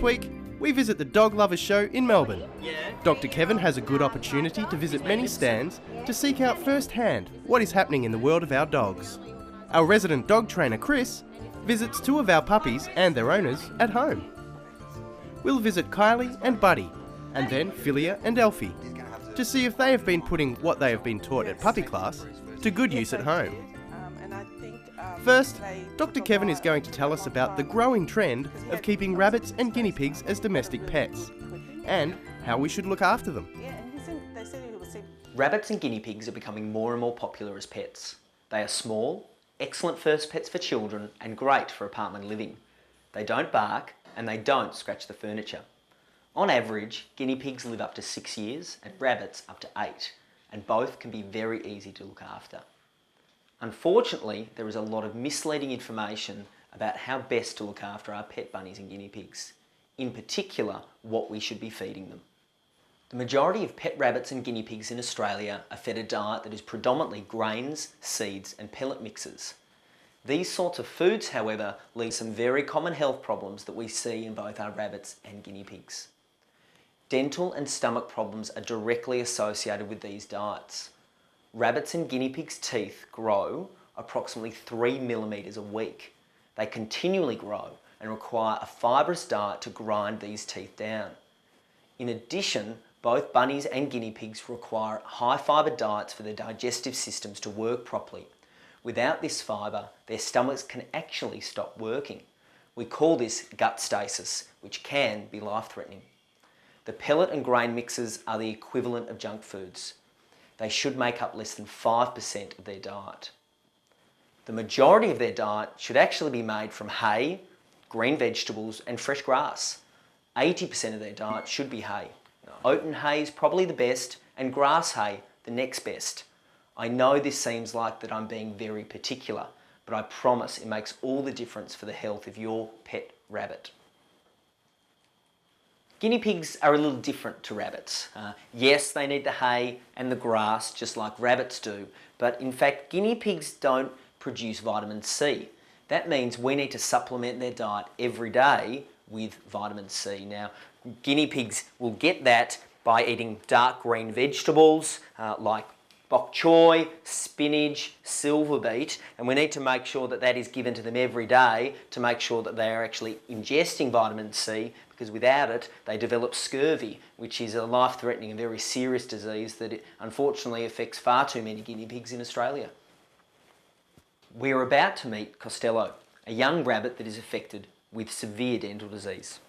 This week, we visit the Dog Lovers Show in Melbourne. Dr. Kevin has a good opportunity to visit many stands to seek out firsthand what is happening in the world of our dogs. Our resident dog trainer, Chris, visits two of our puppies and their owners at home. We'll visit Kylie and Buddy, and then Philia and Elfie, to see if they have been putting what they have been taught at puppy class to good use at home. First, Dr. Kevin is going to tell us about the growing trend of keeping rabbits and guinea pigs as domestic pets, and how we should look after them. Rabbits and guinea pigs are becoming more and more popular as pets. They are small, excellent first pets for children, and great for apartment living. They don't bark, and they don't scratch the furniture. On average, guinea pigs live up to 6 years, and rabbits up to 8, and both can be very easy to look after. Unfortunately, there is a lot of misleading information about how best to look after our pet bunnies and guinea pigs, in particular, what we should be feeding them. The majority of pet rabbits and guinea pigs in Australia are fed a diet that is predominantly grains, seeds and pellet mixes. These sorts of foods, however, lead to some very common health problems that we see in both our rabbits and guinea pigs. Dental and stomach problems are directly associated with these diets. Rabbits and guinea pigs' teeth grow approximately 3 millimetres a week. They continually grow and require a fibrous diet to grind these teeth down. In addition, both bunnies and guinea pigs require high fibre diets for their digestive systems to work properly. Without this fibre, their stomachs can actually stop working. We call this gut stasis, which can be life-threatening. The pellet and grain mixes are the equivalent of junk foods. They should make up less than 5% of their diet. The majority of their diet should actually be made from hay, green vegetables and fresh grass. 80% of their diet should be hay. Oaten hay is probably the best and grass hay the next best. I know this seems like that I'm being very particular, but I promise it makes all the difference for the health of your pet rabbit. Guinea pigs are a little different to rabbits. Yes, they need the hay and the grass just like rabbits do, but in fact guinea pigs don't produce vitamin C. That means we need to supplement their diet every day with vitamin C. Now, guinea pigs will get that by eating dark green vegetables like bok choy, spinach, silver beet, and we need to make sure that that is given to them every day to make sure that they are actually ingesting vitamin C, because without it they develop scurvy, which is a life-threatening and very serious disease that unfortunately affects far too many guinea pigs in Australia. We are about to meet Costello, a young rabbit that is affected with severe dental disease.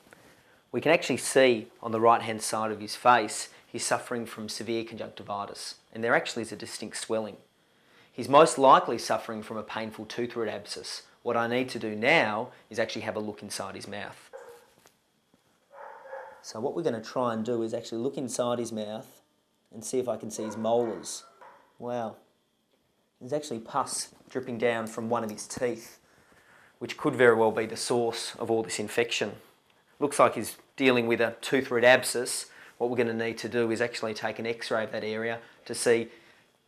We can actually see on the right-hand side of his face he's suffering from severe conjunctivitis, and there actually is a distinct swelling. He's most likely suffering from a painful tooth root abscess. What I need to do now is actually have a look inside his mouth. So what we're going to try and do is actually look inside his mouth and see if I can see his molars. Wow, there's actually pus dripping down from one of his teeth, which could very well be the source of all this infection. Looks like he's dealing with a tooth root abscess. What we're going to need to do is actually take an x-ray of that area to see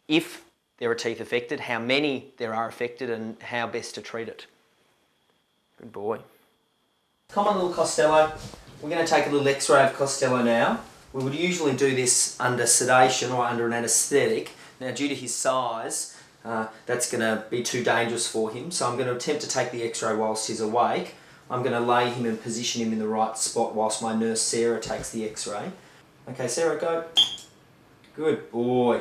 if there are teeth affected, how many there are affected and how best to treat it. Good boy. Come on, little Costello. We're going to take a little x-ray of Costello now. We would usually do this under sedation or under an anaesthetic. Now, due to his size, that's going to be too dangerous for him, so I'm going to attempt to take the x-ray whilst he's awake. I'm going to lay him and position him in the right spot whilst my nurse Sarah takes the x-ray. Okay, Sarah, go. Good boy.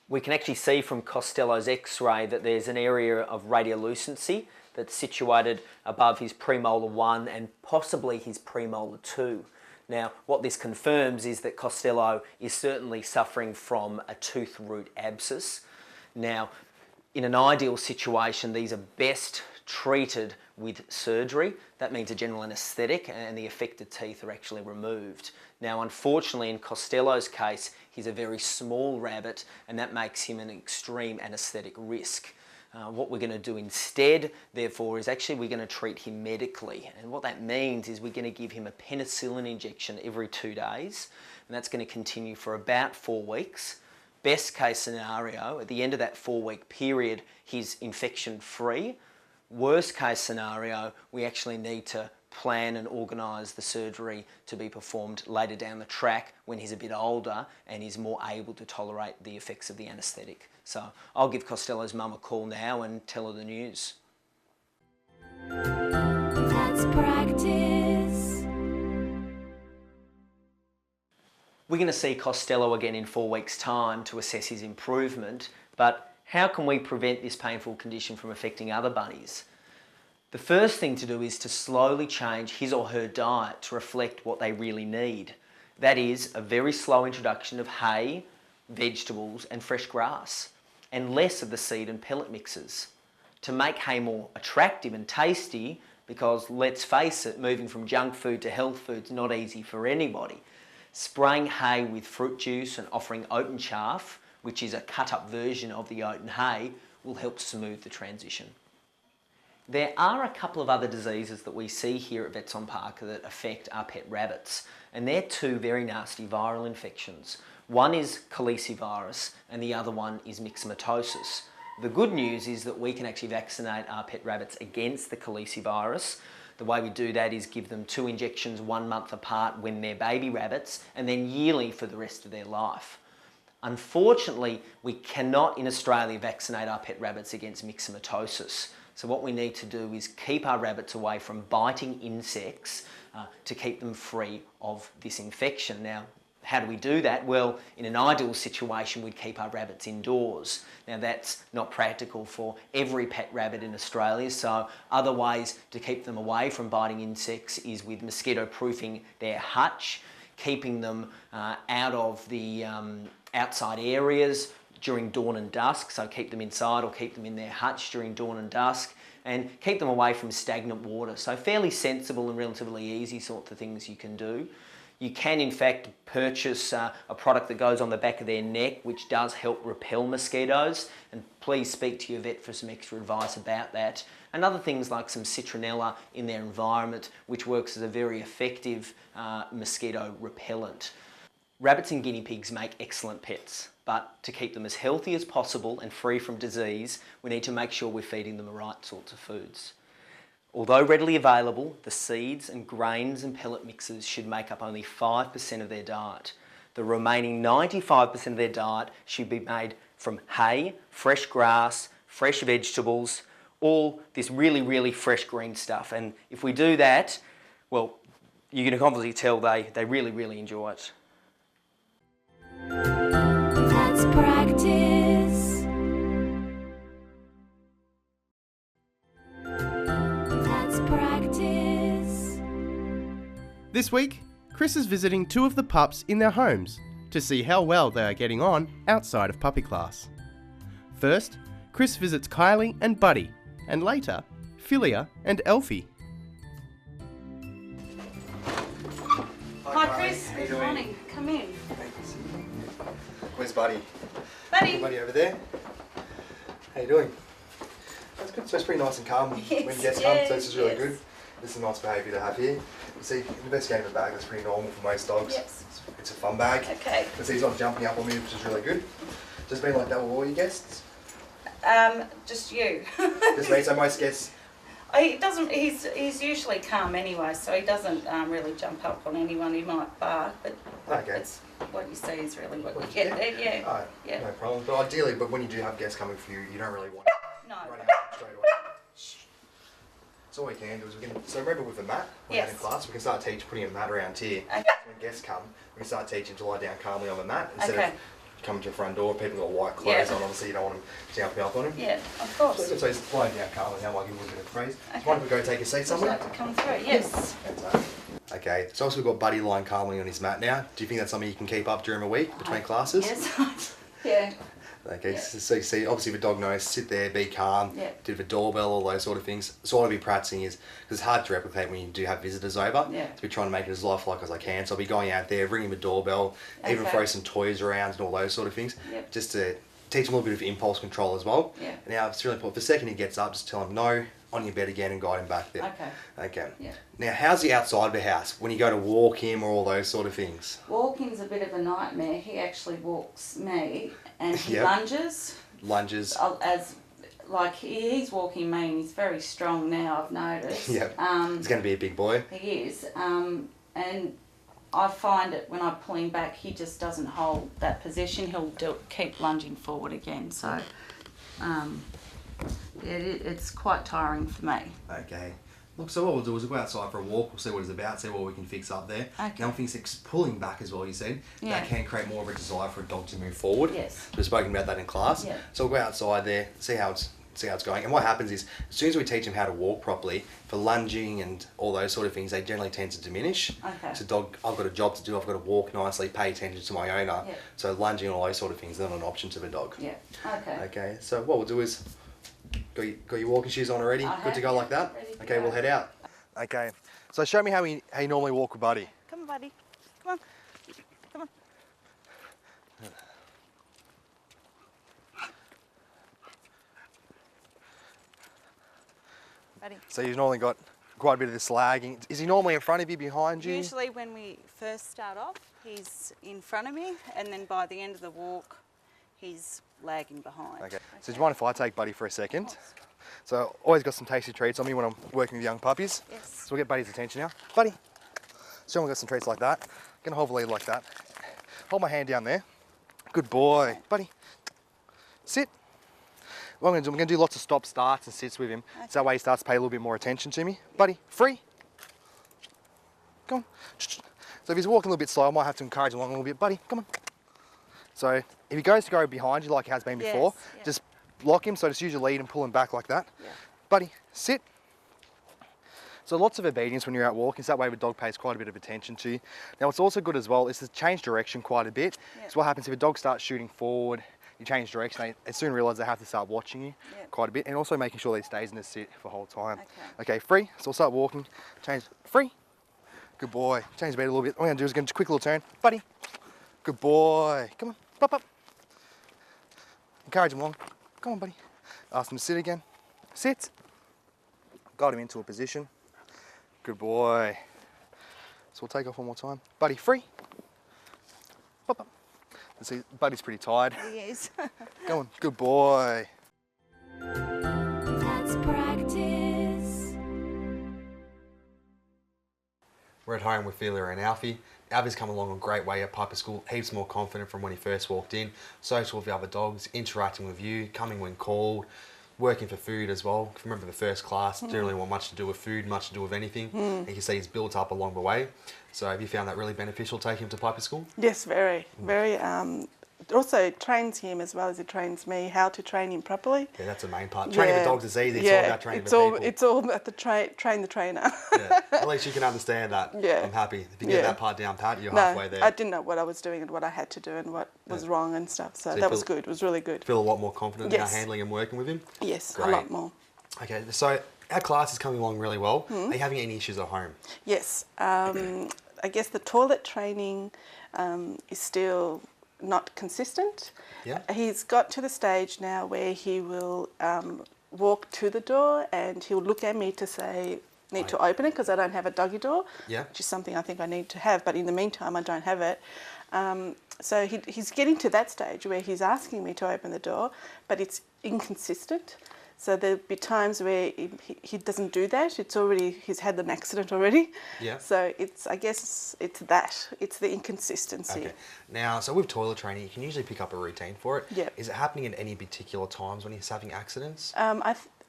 We can actually see from Costello's x-ray that there's an area of radiolucency that's situated above his premolar 1 and possibly his premolar 2. Now, what this confirms is that Costello is certainly suffering from a tooth root abscess. Now, in an ideal situation, these are best treated with surgery. That means a general anaesthetic, and the affected teeth are actually removed. Now, unfortunately, in Costello's case, he's a very small rabbit, and that makes him an extreme anaesthetic risk. What we're going to do instead, therefore, is actually we're going to treat him medically. And what that means is we're going to give him a penicillin injection every 2 days, and that's going to continue for about 4 weeks. Best case scenario, at the end of that 4-week period, he's infection-free. Worst case scenario, we actually need to plan and organise the surgery to be performed later down the track when he's a bit older and is more able to tolerate the effects of the anaesthetic. So I'll give Costello's mum a call now and tell her the news. Let's practice. We're going to see Costello again in 4 weeks' time to assess his improvement, but how can we prevent this painful condition from affecting other bunnies? The first thing to do is to slowly change his or her diet to reflect what they really need. That is a very slow introduction of hay, vegetables and fresh grass, and less of the seed and pellet mixes. To make hay more attractive and tasty, because let's face it, moving from junk food to health food is not easy for anybody, spraying hay with fruit juice and offering oat and chaff, which is a cut-up version of the oat and hay, will help smooth the transition. There are a couple of other diseases that we see here at Vets on Parker that affect our pet rabbits, and they're two very nasty viral infections. One is calicivirus and the other one is myxomatosis. The good news is that we can actually vaccinate our pet rabbits against the calicivirus. The way we do that is give them 2 injections 1 month apart when they're baby rabbits and then yearly for the rest of their life. Unfortunately, we cannot in Australia vaccinate our pet rabbits against myxomatosis. So what we need to do is keep our rabbits away from biting insects to keep them free of this infection. Now, how do we do that? Well, in an ideal situation, we'd keep our rabbits indoors. Now, that's not practical for every pet rabbit in Australia, so other ways to keep them away from biting insects is with mosquito proofing their hutch, keeping them out of the outside areas during dawn and dusk, so keep them inside or keep them in their hutch during dawn and dusk, and keep them away from stagnant water. So fairly sensible and relatively easy sorts of things you can do. You can in fact purchase a product that goes on the back of their neck which does help repel mosquitoes, and please speak to your vet for some extra advice about that. And other things like some citronella in their environment which works as a very effective mosquito repellent. Rabbits and guinea pigs make excellent pets, but to keep them as healthy as possible and free from disease, we need to make sure we're feeding them the right sorts of foods. Although readily available, the seeds and grains and pellet mixes should make up only 5% of their diet. The remaining 95% of their diet should be made from hay, fresh grass, fresh vegetables, all this really, really fresh green stuff. And if we do that, well, you can obviously tell they really, really enjoy it. Let's practice. Let's practice. This week, Chris is visiting 2 of the pups in their homes to see how well they are getting on outside of puppy class. First, Chris visits Kylie and Buddy, and later, Philia and Elfie. Hi Chris, good morning. Come in. Where's Buddy? Buddy. Buddy over there. How you doing? That's good. So it's pretty nice and calm when guests come, so this is really good. This is a nice behaviour to have here. You see, investigating the bag, that's pretty normal for most dogs. Yes. It's a fun bag. Okay. You see he's not jumping up on me, which is really good. Just been like that with all your guests? Just you. Just me, so most guests... He doesn't. He's usually calm anyway, so he doesn't really jump up on anyone. He might bark, but it's what you see is really what you get there. Yeah. Oh, yeah. No problem. But ideally, but when you do have guests coming for you, you don't really want No. running up straight away. So all we can do is so remember with the mat, when you're in class, we can start putting a mat around here. Okay. When guests come, we can start teaching to lie down calmly on the mat instead of coming to the front door. People got white clothes on, obviously you don't want them jumping up on him. Yeah, of course. So he's lying down calmly now, I'll give him a little bit of praise. Do you mind if we go take a seat somewhere? Would you like to come through? Yes. Okay, so obviously we've got Buddy lying calmly on his mat now. Do you think that's something you can keep up during a week between classes? Yes. Yeah. Okay, so you see, obviously the dog knows, sit there, be calm, do the doorbell, all those sort of things. So what I'll be practicing is, because it's hard to replicate when you do have visitors over, to be trying to make it as lifelike as I can. So I'll be going out there, ringing the doorbell, even throw some toys around and all those sort of things, just to teach them a little bit of impulse control as well. Now, it's really important, the second he gets up, just tell him no, on your bed again and guide him back there. Okay. Now, how's the outside of the house? When you go to walk him or all those sort of things? Walking's a bit of a nightmare. He actually walks me and he lunges. Lunges. As like he's walking mean. He's very strong now, I've noticed. Yeah. He's going to be a big boy. He is. And I find it when I pull him back, he just doesn't hold that position. He'll keep lunging forward again. So, it's quite tiring for me. Okay. Look, so what we'll do is we'll go outside for a walk, we'll see what it's about, see what we can fix up there. Okay. Now, things pulling back as well, you said, Yeah. that can create more of a desire for a dog to move forward. Yes. We've spoken about that in class. Yeah. So we'll go outside there, see how it's going. And what happens is, as soon as we teach them how to walk properly, for lunging and all those sort of things, they generally tend to diminish. Okay. So dog, I've got a job to do, I've got to walk nicely, pay attention to my owner. Yeah. So lunging and all those sort of things, they're not an option to the dog. Yeah. Okay. Okay, so what we'll do is, got your walking shoes on already? I Good have, to go yeah. like that? Ready to Okay, go. we'll head out. Okay, so show me how you normally walk with Buddy. Come on, buddy. Come on. Come on. Buddy. So you've normally got quite a bit of this lagging. Is he normally in front of you, behind you? Usually when we first start off, he's in front of me, and then by the end of the walk, he's lagging behind. Okay, so do you mind if I take Buddy for a second? So always got some tasty treats on me when I'm working with young puppies. Yes. So we'll get Buddy's attention now. Buddy, show him we got some treats like that. Gonna hold the lead like that. Hold my hand down there. Good boy. Buddy, sit. What I'm gonna do lots of stop starts and sits with him. Okay. So that way he starts to pay a little bit more attention to me. Buddy, free. Come on. So if he's walking a little bit slow, I might have to encourage him along a little bit. Buddy, come on. So if he goes to go behind you like he has been before, Yes, yeah. just block him, so just use your lead and pull him back like that. Yeah. Buddy, sit. So lots of obedience when you're out walking, so that way the dog pays quite a bit of attention to you. Now what's also good as well is to change direction quite a bit. Yeah. So what happens if a dog starts shooting forward, you change direction, they soon realise they have to start watching you Yeah. quite a bit, and also making sure that he stays in the sit for the whole time. Okay. Okay, free, so we'll start walking, change, free. Good boy, change the beat a little bit. All we're gonna do is a quick little turn. Buddy, good boy, come on, pop up. Encourage him along, come on buddy. Ask him to sit again. Sit. Got him into a position. Good boy. So we'll take off one more time. Buddy, free. Pop up. See, Buddy's pretty tired. He is. Go on. Good boy. Let's practice. We're at home with Filia and Alfie. Alfie's come along a great way at puppy school, heaps more confident from when he first walked in, social with the other dogs, interacting with you, coming when called, working for food as well. If you remember the first class, didn't really want much to do with food, much to do with anything. And you can see he's built up along the way. So have you found that really beneficial taking him to puppy school? Yes, very. It also trains him as well as it trains me how to train him properly. Yeah, that's the main part. Training the dogs is easy, it's all about training the people. It's all about the train the trainer. Yeah. At least you can understand that. Yeah. I'm happy. If you get that part down pat, you're No, halfway there. I didn't know what I was doing and what I had to do and what was wrong and stuff. So you that was feel- good. It was really good. Feel a lot more confident Yes. now handling and working with him? Yes, Great. a lot more. Okay, so our class is coming along really well. Are you having any issues at home? Yes. I guess the toilet training is still not consistent. Yeah. He's got to the stage now where he will walk to the door and he'll look at me to say, need to open it because I don't have a doggy door, Yeah. which is something I think I need to have, but in the meantime I don't have it. So he's getting to that stage where he's asking me to open the door, but it's inconsistent. So there'll be times where he doesn't do that. He's had an accident already. Yeah. So I guess it's the inconsistency. Okay. Now, so with toilet training, you can usually pick up a routine for it. Yeah. Is it happening at any particular times when he's having accidents?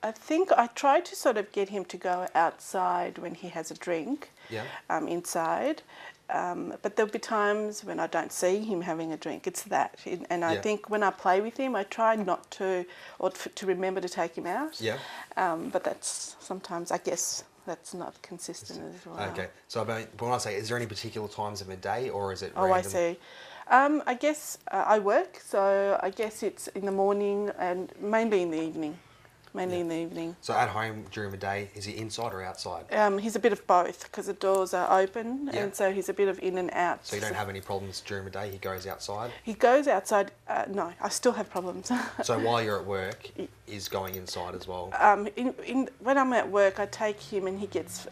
I think I try to sort of get him to go outside when he has a drink. Yeah. Inside. But there'll be times when I don't see him having a drink. It's that. And I think when I play with him, I try not to, or to remember to take him out. Yeah. But that's sometimes, I guess, that's not consistent as well. Okay. So when I say, is there any particular times of the day or is it Oh, random? I see. I guess I work, so I guess it's in the morning and mainly in the evening. Mainly in the evening. So at home during the day, is he inside or outside? He's a bit of both because the doors are open, Yeah. and so he's a bit of in and out. So you don't have any problems during the day, he goes outside? He goes outside. No, I still have problems. So while you're at work, is going inside as well? When I'm at work, I take him and he gets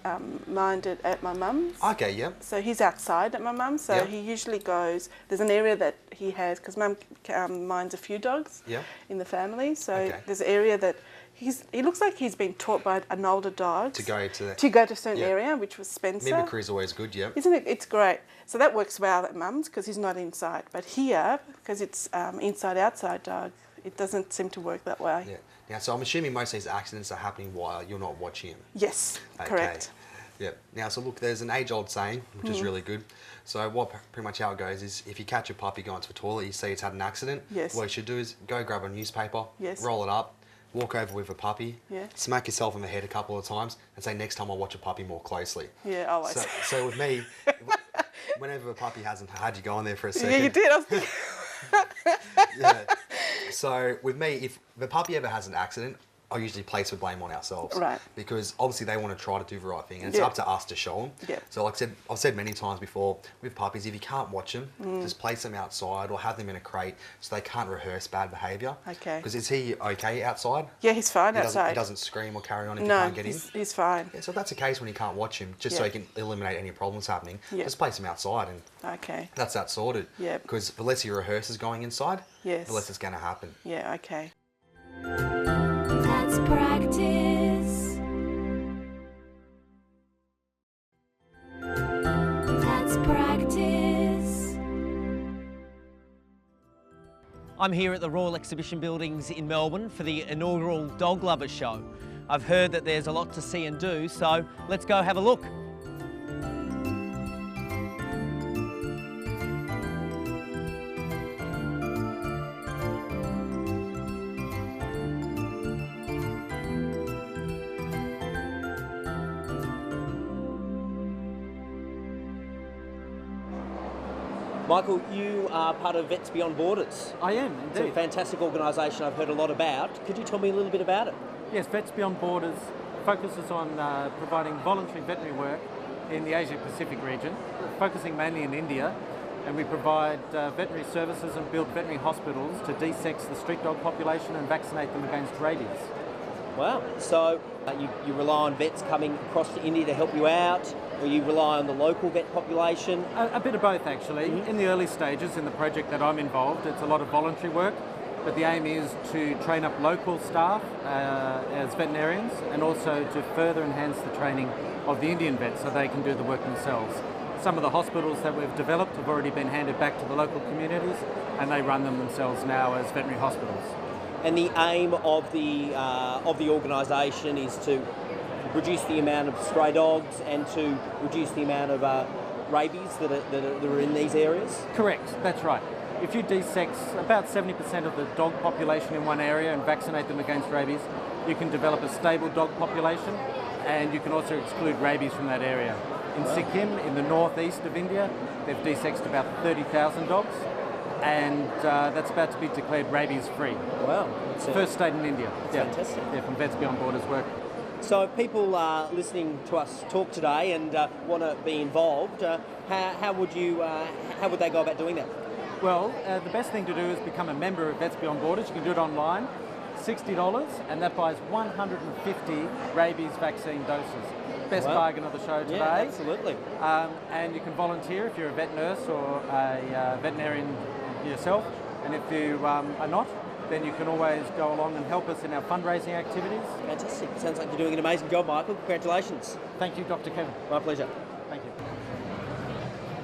minded at my mum's. Okay, yeah. So he's outside at my mum's. So he usually goes. There's an area that he has because mum minds a few dogs in the family. So there's an area that he looks like he's been taught by an older dog to go to a certain area, which was Spencer. Mimicry is always good, yeah. Isn't it? It's great. So that works well at mum's because he's not inside. But here, because it's inside-outside dog, it doesn't seem to work that way. Yeah. Now, so I'm assuming most of these accidents are happening while you're not watching him. Yes, correct. Yeah. Now, so look, there's an age-old saying, which is really good. So pretty much how it goes is, if you catch a puppy going to the toilet, you see it's had an accident. Yes. What you should do is go grab a newspaper, Yes. roll it up, walk over with a puppy, Yeah. smack yourself in the head a couple of times, and say, next time I'll watch a puppy more closely. Yeah, always. So with me, whenever a puppy hasn't had you go on there for a second. Yeah, you did. I was thinking. Yeah. So with me, if the puppy ever has an accident, I usually place the blame on ourselves. Right. Because obviously they want to try to do the right thing, and it's up to us to show them. Yeah. So like I've said many times before, with puppies, if you can't watch them, just place them outside or have them in a crate so they can't rehearse bad behaviour. Okay. Because is he okay outside? Yeah, he's fine outside. He doesn't scream or carry on if you No, can't get in? he's fine. Yeah, so if that's the case when you can't watch him, just so you can eliminate any problems happening, just place him outside and Okay. that's that sorted. Yeah. Because the less he rehearses going inside, Yes. the less it's going to happen. Yeah, okay. That's practice. That's practice. I'm here at the Royal Exhibition Buildings in Melbourne for the inaugural Dog Lovers Show. I've heard that there's a lot to see and do, so let's go have a look. Michael, you are part of Vets Beyond Borders. I am, It's indeed. a fantastic organisation I've heard a lot about. Could you tell me a little bit about it? Yes, Vets Beyond Borders focuses on providing voluntary veterinary work in the Asia-Pacific region, focusing mainly in India, and we provide veterinary services and build veterinary hospitals to de-sex the street dog population and vaccinate them against rabies. Wow. So you rely on vets coming across to India to help you out, or you rely on the local vet population? A bit of both, actually. In the early stages in the project that I'm involved, it's a lot of voluntary work, but the aim is to train up local staff as veterinarians and also to further enhance the training of the Indian vets so they can do the work themselves. Some of the hospitals that we've developed have already been handed back to the local communities and they run them themselves now as veterinary hospitals. And the aim of the organisation is to reduce the amount of stray dogs and to reduce the amount of rabies that are in these areas? Correct, that's right. If you de-sex about 70% of the dog population in one area and vaccinate them against rabies, you can develop a stable dog population and you can also exclude rabies from that area. In Sikkim, in the northeast of India, they've de-sexed about 30,000 dogs and that's about to be declared rabies-free. Wow. First state in India. Fantastic. Yeah, from Vets Beyond Borders work. So if people are listening to us talk today and want to be involved, how would they go about doing that? Well, the best thing to do is become a member of Vets Beyond Borders. You can do it online, $60, and that buys 150 rabies vaccine doses. Best bargain of the show today. Yeah, absolutely. And you can volunteer if you're a vet nurse or a veterinarian yourself. And if you are not, then you can always go along and help us in our fundraising activities. Fantastic. Sounds like you're doing an amazing job, Michael. Congratulations. Thank you, Dr. Kevin. My pleasure. Thank you.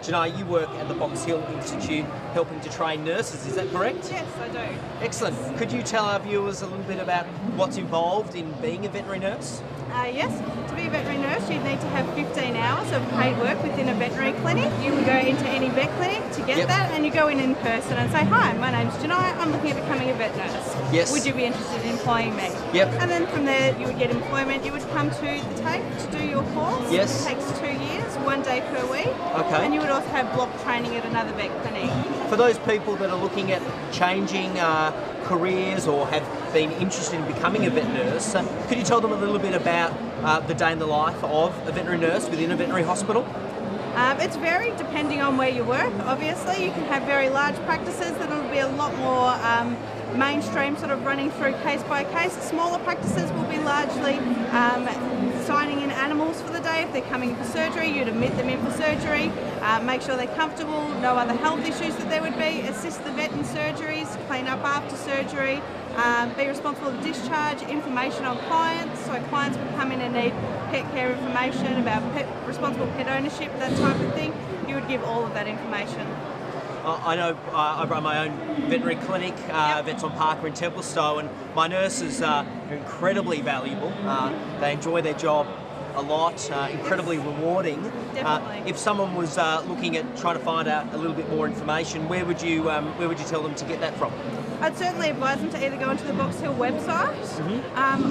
Janai, you work at the Box Hill Institute helping to train nurses, is that correct? Yes, I do. Excellent. Could you tell our viewers a little bit about what's involved in being a veterinary nurse? Yes, to be a veterinary nurse you need to have 15 hours of paid work within a veterinary clinic. You can go into any vet clinic to get that and you go in person and say, hi, my name's Janai, I'm looking at becoming a vet nurse. Yes. Would you be interested in employing me? Yep. And then from there you would get employment. You would come to the TAFE to do your course. Yes. It takes 2 years, 1 day per week. Okay. And you would also have block training at another vet clinic. For those people that are looking at changing careers or have been interested in becoming a vet nurse, could you tell them a little bit about the day in the life of a veterinary nurse within a veterinary hospital? It's varied depending on where you work. Obviously, you can have very large practices that will be a lot more mainstream sort of running through case by case. Smaller practices will be largely signing in animals for the day. If they're coming in for surgery, you'd admit them in for surgery, make sure they're comfortable, no other health issues that there would be, assist the vet in surgeries, clean up after surgery, be responsible for discharge, information on clients. So clients would come in and need pet care information about responsible pet ownership, that type of thing. You would give all of that information. I know I run my own veterinary clinic, Vets on Parker in Templestowe, and my nurses are incredibly valuable. They enjoy their job a lot, incredibly rewarding. Definitely. If someone was looking at trying to find out a little bit more information, where would you tell them to get that from? I'd certainly advise them to either go onto the Box Hill website,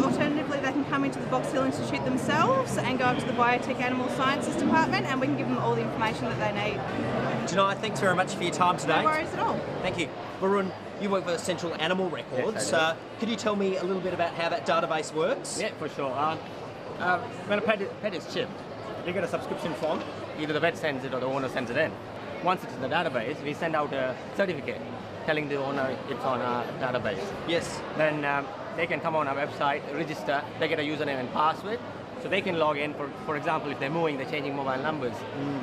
alternatively they can come into the Box Hill Institute themselves and go up to the Biotech Animal Sciences Department, and we can give them all the information that they need. Janai, thanks very much for your time today. No worries at all. Thank you. Varun, you work for Central Animal Records. Yes, could you tell me a little bit about how that database works? Yeah, for sure. When a pet is chipped, you get a subscription form. Either the vet sends it or the owner sends it in. Once it's in the database, we send out a certificate telling the owner it's on our database. Yes. Then they can come on our website, register, they get a username and password. So they can log in, for example, if they're moving, they're changing mobile numbers,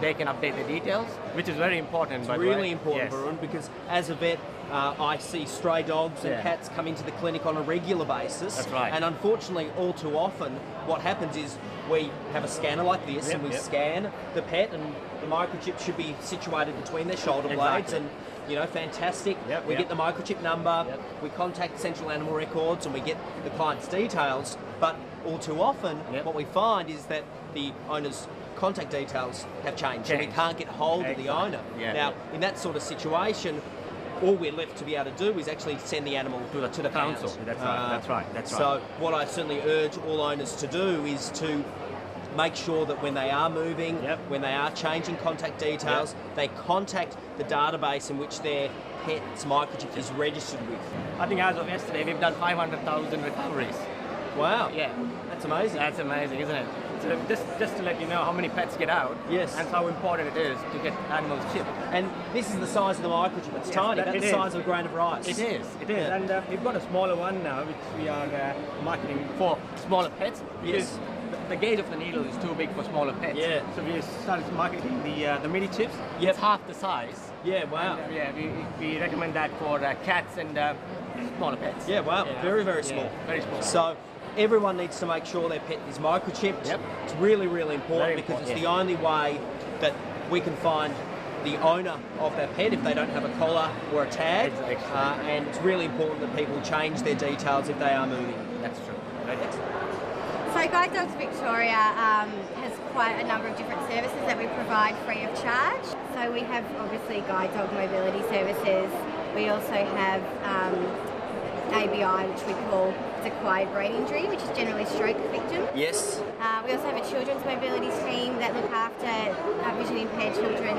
they can update the details, which is very important. It's really important, Varun, because as a vet, I see stray dogs and cats come into the clinic on a regular basis. That's right. And unfortunately, all too often, what happens is we have a scanner like this and we scan the pet, and the microchip should be situated between their shoulder blades. And you know, fantastic. We get the microchip number, we contact Central Animal Records, and we get the client's details. But all too often, what we find is that the owner's contact details have changed. And we can't get hold of the owner. Now, in that sort of situation, all we're left to be able to do is actually send the animal to the council. That's right. So what I certainly urge all owners to do is to make sure that when they are moving, when they are changing contact details, they contact the database in which their pet's microchip is registered with. I think as of yesterday, we've done 500,000 recoveries. Wow. Yeah. That's amazing. That's amazing, isn't it? So just to let you know how many pets get out, and how important it is to get animals chipped. And this is the size of the microchip. It's tiny. That's the size of a grain of rice. It is. And we've got a smaller one now, which we are marketing for smaller pets. Because the gauge of the needle is too big for smaller pets. So we started marketing the mini chips. It's half the size. Yeah, wow. And, we recommend that for cats and smaller pets. Yeah, wow. Very, very small. Yeah, very small. So everyone needs to make sure their pet is microchipped. It's really, really important because it's the only way that we can find the owner of that pet if they don't have a collar or a tag. And it's really important that people change their details if they are moving. That's true. So Guide Dogs Victoria has quite a number of different services that we provide free of charge. So we have obviously guide dog mobility services. We also have ABI, which we call acquired brain injury, which is generally stroke victims. Yes. We also have a children's mobility team that look after vision impaired children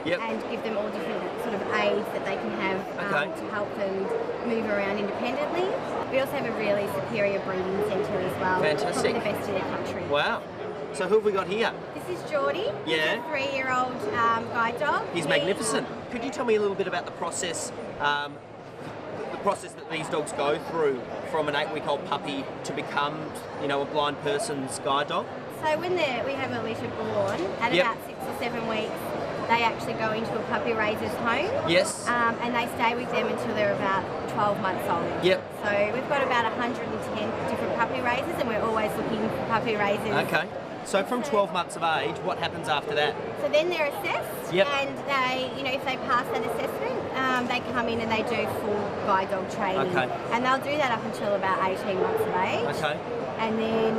and give them all different sort of aids that they can have to help them move around independently. We also have a really superior breeding centre as well. Fantastic. Probably the best in the country. Wow. So who have we got here? This is Geordie. He's a 3-year-old guide dog. He's magnificent. Could you tell me a little bit about the process that these dogs go through from an 8-week-old puppy to become, you know, a blind person's guide dog? So when we have Alicia born, at about 6 or 7 weeks, they actually go into a puppy raiser's home. Yes. And they stay with them until they're about 12 months old. Yep. So we've got about 110 different puppy raisers, and we're always looking for puppy raisers. Okay. So from 12 months of age, what happens after that? So then they're assessed, and they, you know, if they pass that assessment, they come in and they do full guide dog training. Okay. And they'll do that up until about 18 months of age. Okay. And then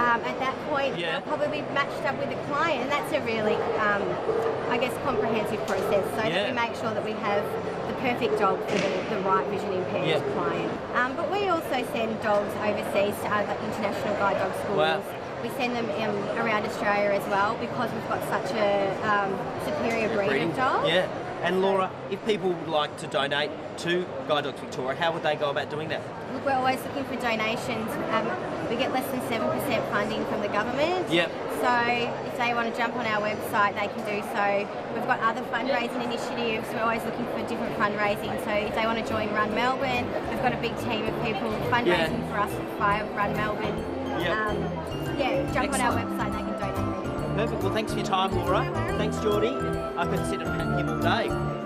at that point, they'll probably be matched up with a client, and that's a really, I guess, comprehensive process, so that we make sure that we have the perfect dog for the right vision impaired client. But we also send dogs overseas to other international guide dog schools. Wow. We send them around Australia as well because we've got such a superior breed of dog. Yeah. And Laura, if people would like to donate to Guide Dogs Victoria, how would they go about doing that? Look, we're always looking for donations. We get less than 7% funding from the government. Yep. So if they want to jump on our website, they can do so. We've got other fundraising initiatives. We're always looking for different fundraising. So if they want to join Run Melbourne, we've got a big team of people fundraising for us via Run Melbourne. Yep. Jump on our website, they can donate. Perfect. Well, thanks for your time, Laura. Thanks, Geordie. I could sit and pat him all day.